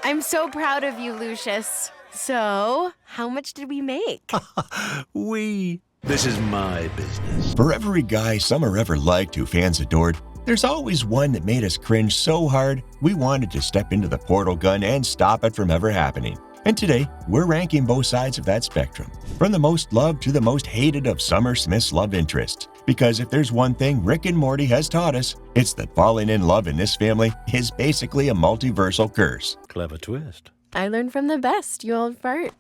I'm so proud of you, Lucius. So, how much did we make? This is my business. For every guy Summer ever liked who fans adored, there's always one that made us cringe so hard we wanted to step into the portal gun and stop it from ever happening. And today, we're ranking both sides of that spectrum, from the most loved to the most hated of Summer Smith's love interests. Because if there's one thing Rick and Morty has taught us, it's that falling in love in this family is basically a multiversal curse. Clever twist. I learned from the best, you old fart.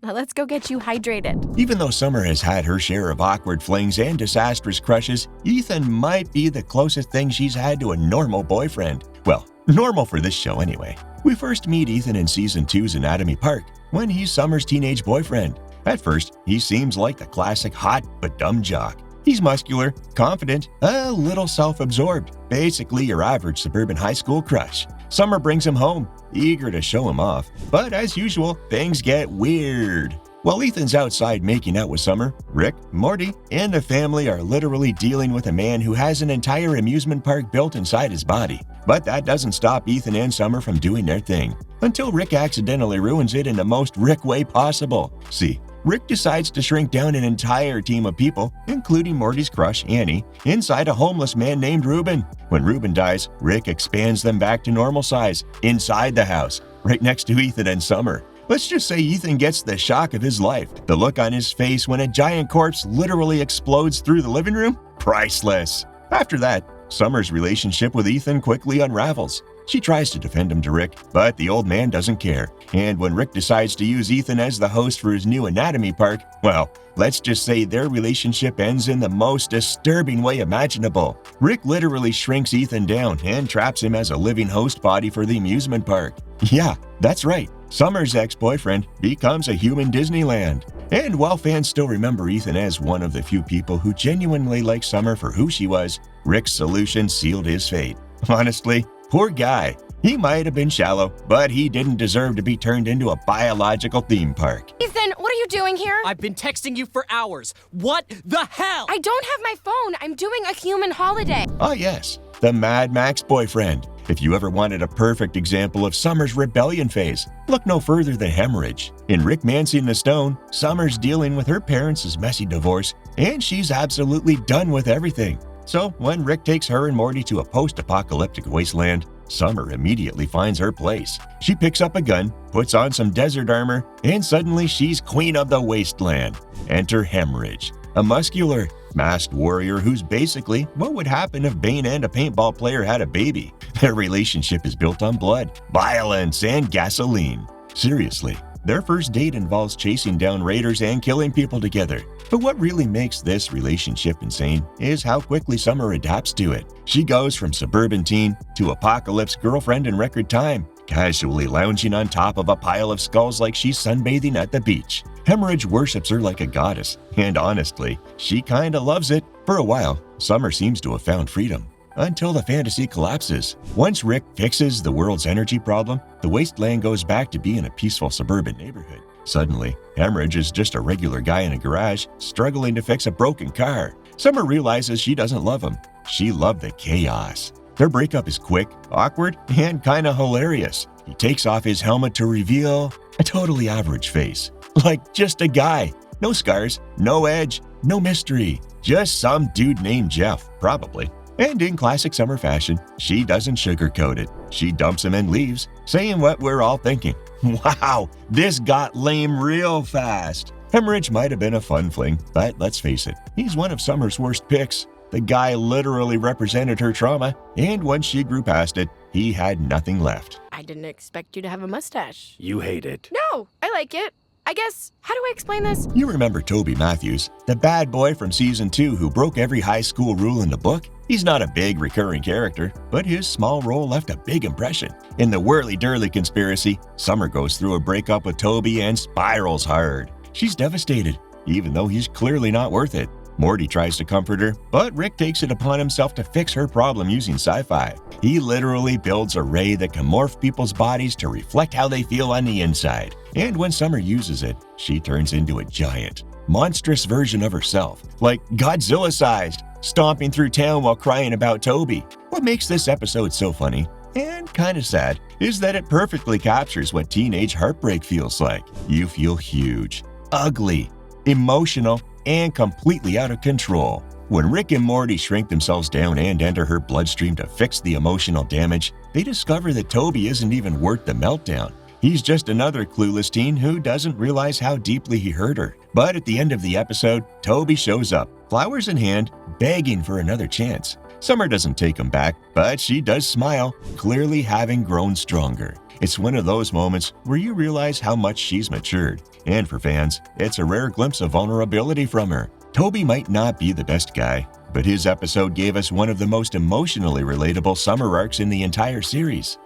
Now let's go get you hydrated. Even though Summer has had her share of awkward flings and disastrous crushes, Ethan might be the closest thing she's had to a normal boyfriend. Well, normal for this show anyway. We first meet Ethan in Season 2's Anatomy Park, when he's Summer's teenage boyfriend. At first, he seems like the classic hot but dumb jock. He's muscular, confident, a little self-absorbed, basically your average suburban high school crush. Summer brings him home, eager to show him off. But as usual, things get weird. While Ethan's outside making out with Summer, Rick, Morty, and the family are literally dealing with a man who has an entire amusement park built inside his body. But that doesn't stop Ethan and Summer from doing their thing, until Rick accidentally ruins it in the most Rick way possible. See, Rick decides to shrink down an entire team of people, including Morty's crush, Annie, inside a homeless man named Ruben. When Ruben dies, Rick expands them back to normal size, inside the house, right next to Ethan and Summer. Let's just say Ethan gets the shock of his life. The look on his face when a giant corpse literally explodes through the living room? Priceless. After that, Summer's relationship with Ethan quickly unravels. She tries to defend him to Rick, but the old man doesn't care. And when Rick decides to use Ethan as the host for his new anatomy park, well, let's just say their relationship ends in the most disturbing way imaginable. Rick literally shrinks Ethan down and traps him as a living host body for the amusement park. Yeah, that's right. Summer's ex-boyfriend becomes a human Disneyland. And while fans still remember Ethan as one of the few people who genuinely liked Summer for who she was, Rick's solution sealed his fate. Honestly, poor guy. He might have been shallow, but he didn't deserve to be turned into a biological theme park. Ethan, what are you doing here? I've been texting you for hours. What the hell? I don't have my phone. I'm doing a human holiday. Ah yes, the Mad Max boyfriend. If you ever wanted a perfect example of Summer's rebellion phase, look no further than Hemorrhage. In Rick Mancing the Stone, Summer's dealing with her parents' messy divorce, and she's absolutely done with everything. So when Rick takes her and Morty to a post-apocalyptic wasteland, Summer immediately finds her place. She picks up a gun, puts on some desert armor, and suddenly she's queen of the wasteland. Enter Hemorrhage, a muscular, masked warrior who's basically what would happen if Bane and a paintball player had a baby. Their relationship is built on blood, violence, and gasoline. Seriously, their first date involves chasing down raiders and killing people together. But what really makes this relationship insane is how quickly Summer adapts to it. She goes from suburban teen to apocalypse girlfriend in record time, casually lounging on top of a pile of skulls like she's sunbathing at the beach. Hemorrhage worships her like a goddess, and honestly, she kinda loves it. For a while, Summer seems to have found freedom, until the fantasy collapses. Once Rick fixes the world's energy problem, the wasteland goes back to being a peaceful suburban neighborhood. Suddenly, Hemorrhage is just a regular guy in a garage, struggling to fix a broken car. Summer realizes she doesn't love him. She loved the chaos. Their breakup is quick, awkward, and kinda hilarious. He takes off his helmet to reveal a totally average face. Like just a guy. No scars, no edge, no mystery. Just some dude named Jeff, probably. And in classic Summer fashion, she doesn't sugarcoat it. She dumps him and leaves, saying what we're all thinking. Wow, this got lame real fast. Hemorrhage might have been a fun fling, but let's face it, he's one of Summer's worst picks. The guy literally represented her trauma, and once she grew past it, he had nothing left. I didn't expect you to have a mustache. You hate it. No, I like it. I guess, how do I explain this? You remember Toby Matthews, the bad boy from Season 2 who broke every high school rule in the book? He's not a big recurring character, but his small role left a big impression. In the Whirly-Durly conspiracy, Summer goes through a breakup with Toby and spirals hard. She's devastated, even though he's clearly not worth it. Morty tries to comfort her, but Rick takes it upon himself to fix her problem using sci-fi. He literally builds a ray that can morph people's bodies to reflect how they feel on the inside. And when Summer uses it, she turns into a giant, monstrous version of herself, like Godzilla-sized, stomping through town while crying about Toby. What makes this episode so funny and kinda sad, is that it perfectly captures what teenage heartbreak feels like. You feel huge, ugly, emotional, and completely out of control. When Rick and Morty shrink themselves down and enter her bloodstream to fix the emotional damage, they discover that Toby isn't even worth the meltdown. He's just another clueless teen who doesn't realize how deeply he hurt her. But at the end of the episode, Toby shows up, flowers in hand, begging for another chance. Summer doesn't take him back, but she does smile, clearly having grown stronger. It's one of those moments where you realize how much she's matured. And for fans, it's a rare glimpse of vulnerability from her. Toby might not be the best guy, but his episode gave us one of the most emotionally relatable summer arcs in the entire series.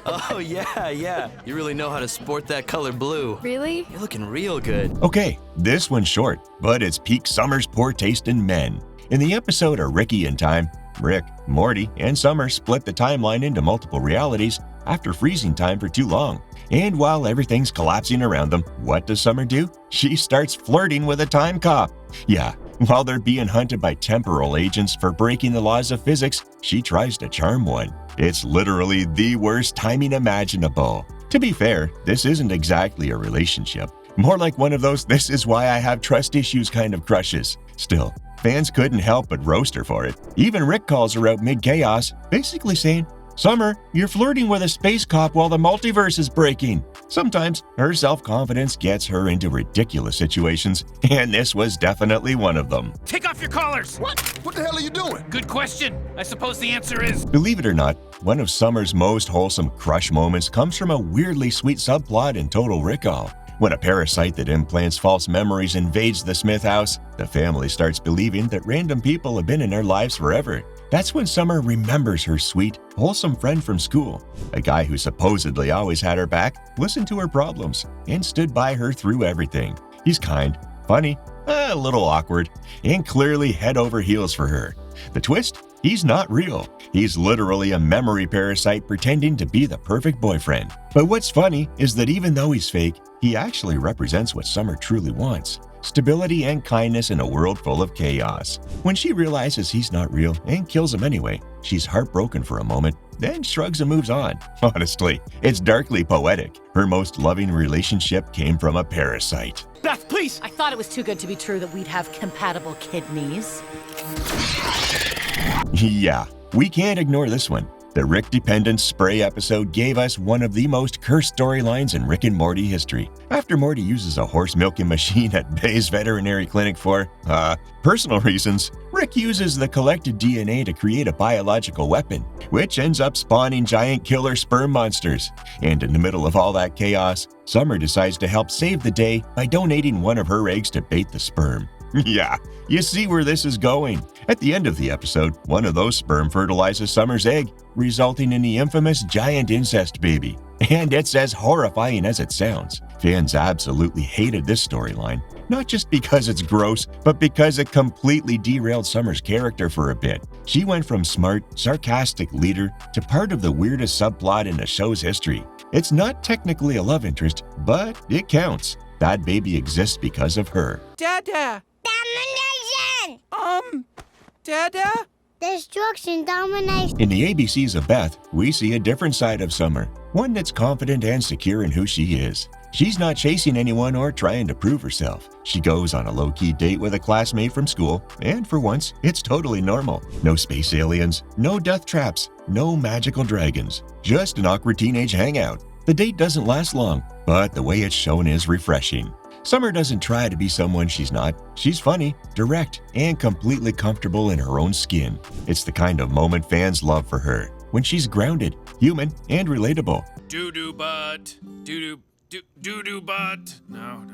Oh, yeah. You really know how to sport that color blue. Really? You're looking real good. Okay, this one's short, but it's peak Summer's poor taste in men. In the episode A Ricky in Time, Rick, Morty, and Summer split the timeline into multiple realities after freezing time for too long. And while everything's collapsing around them, what does Summer do? She starts flirting with a time cop. Yeah, while they're being hunted by temporal agents for breaking the laws of physics, she tries to charm one. It's literally the worst timing imaginable. To be fair, this isn't exactly a relationship. More like one of those "this is why I have trust issues" kind of crushes. Still, fans couldn't help but roast her for it. Even Rick calls her out mid-chaos, basically saying, "Summer, you're flirting with a space cop while the multiverse is breaking." Sometimes her self-confidence gets her into ridiculous situations, and this was definitely one of them. Take off your collars! What? What the hell are you doing? Good question. I suppose the answer is... Believe it or not, one of Summer's most wholesome crush moments comes from a weirdly sweet subplot in Total Recall. When a parasite that implants false memories invades the Smith house, the family starts believing that random people have been in their lives forever. That's when Summer remembers her sweet, wholesome friend from school, a guy who supposedly always had her back, listened to her problems, and stood by her through everything. He's kind, funny, a little awkward, and clearly head over heels for her. The twist? He's not real. He's literally a memory parasite pretending to be the perfect boyfriend. But what's funny is that even though he's fake, he actually represents what Summer truly wants: stability and kindness in a world full of chaos. When she realizes he's not real and kills him anyway, she's heartbroken for a moment, then shrugs and moves on. Honestly, it's darkly poetic. Her most loving relationship came from a parasite. Beth, please! I thought it was too good to be true that we'd have compatible kidneys. Yeah, we can't ignore this one. The Rick-dependent spray episode gave us one of the most cursed storylines in Rick and Morty history. After Morty uses a horse milking machine at Bay's veterinary clinic for, personal reasons, Rick uses the collected DNA to create a biological weapon, which ends up spawning giant killer sperm monsters. And in the middle of all that chaos, Summer decides to help save the day by donating one of her eggs to bait the sperm. Yeah, you see where this is going. At the end of the episode, one of those sperm fertilizes Summer's egg, resulting in the infamous giant incest baby. And it's as horrifying as it sounds. Fans absolutely hated this storyline, not just because it's gross, but because it completely derailed Summer's character for a bit. She went from smart, sarcastic leader to part of the weirdest subplot in the show's history. It's not technically a love interest, but it counts. That baby exists because of her. Dada! Domination! Dada? Destruction, domination. In the ABCs of Beth, we see a different side of Summer, one that's confident and secure in who she is. She's not chasing anyone or trying to prove herself. She goes on a low-key date with a classmate from school, and for once, it's totally normal. No space aliens, no death traps, no magical dragons, just an awkward teenage hangout. The date doesn't last long, but the way it's shown is refreshing. Summer doesn't try to be someone she's not. She's funny, direct, and completely comfortable in her own skin. It's the kind of moment fans love for her, when she's grounded, human, and relatable. Doo-doo butt. Doo-doo butt. No.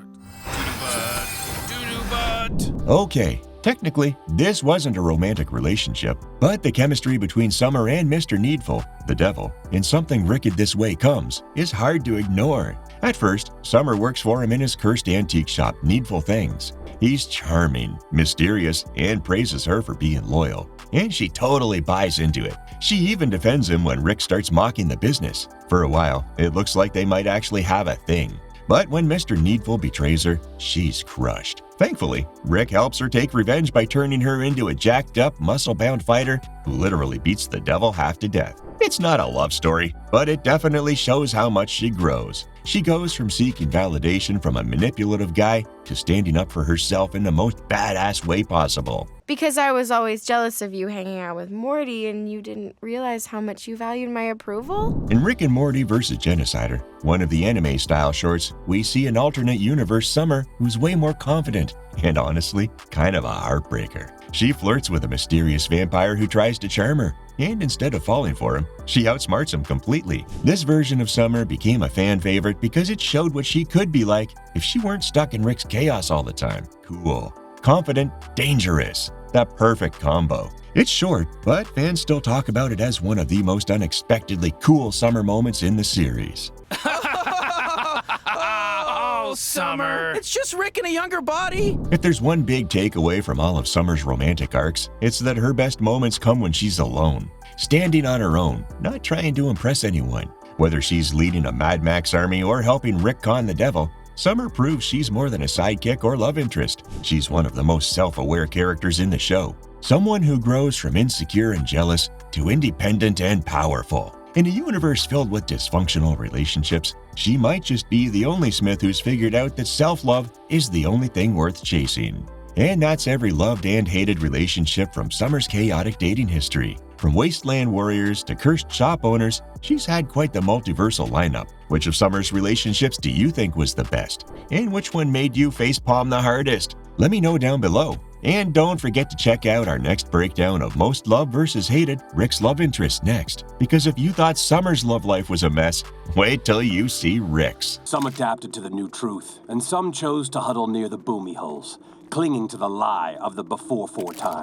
Doo-doo butt. Okay, technically, this wasn't a romantic relationship, but the chemistry between Summer and Mr. Needful, the devil, in Something Wicked This Way Comes, is hard to ignore. At first, Summer works for him in his cursed antique shop, Needful Things. He's charming, mysterious, and praises her for being loyal. And she totally buys into it. She even defends him when Rick starts mocking the business. For a while, it looks like they might actually have a thing. But when Mr. Needful betrays her, she's crushed. Thankfully, Rick helps her take revenge by turning her into a jacked-up, muscle-bound fighter who literally beats the devil half to death. It's not a love story, but it definitely shows how much she grows. She goes from seeking validation from a manipulative guy to standing up for herself in the most badass way possible. Because I was always jealous of you hanging out with Morty and you didn't realize how much you valued my approval? In Rick and Morty vs. Genocider, one of the anime-style shorts, we see an alternate universe Summer who's way more confident and honestly, kind of a heartbreaker. She flirts with a mysterious vampire who tries to charm her, and instead of falling for him, she outsmarts him completely. This version of Summer became a fan favorite because it showed what she could be like if she weren't stuck in Rick's chaos all the time. Cool, confident, dangerous. The perfect combo. It's short, but fans still talk about it as one of the most unexpectedly cool summer moments in the series. Oh, Summer. It's just Rick in a younger body. If there's one big takeaway from all of Summer's romantic arcs, it's that her best moments come when she's alone, standing on her own, not trying to impress anyone. Whether she's leading a Mad Max army or helping Rick con the devil, Summer proves she's more than a sidekick or love interest. She's one of the most self-aware characters in the show. Someone who grows from insecure and jealous to independent and powerful. In a universe filled with dysfunctional relationships, she might just be the only Smith who's figured out that self-love is the only thing worth chasing. And that's every loved and hated relationship from Summer's chaotic dating history. From wasteland warriors to cursed shop owners, she's had quite the multiversal lineup. Which of Summer's relationships do you think was the best? And which one made you facepalm the hardest? Let me know down below. And don't forget to check out our next breakdown of most loved versus hated Rick's love interest next. Because if you thought Summer's love life was a mess, wait till you see Rick's. Some adapted to the new truth, and some chose to huddle near the boomy holes, clinging to the lie of the before 4 times.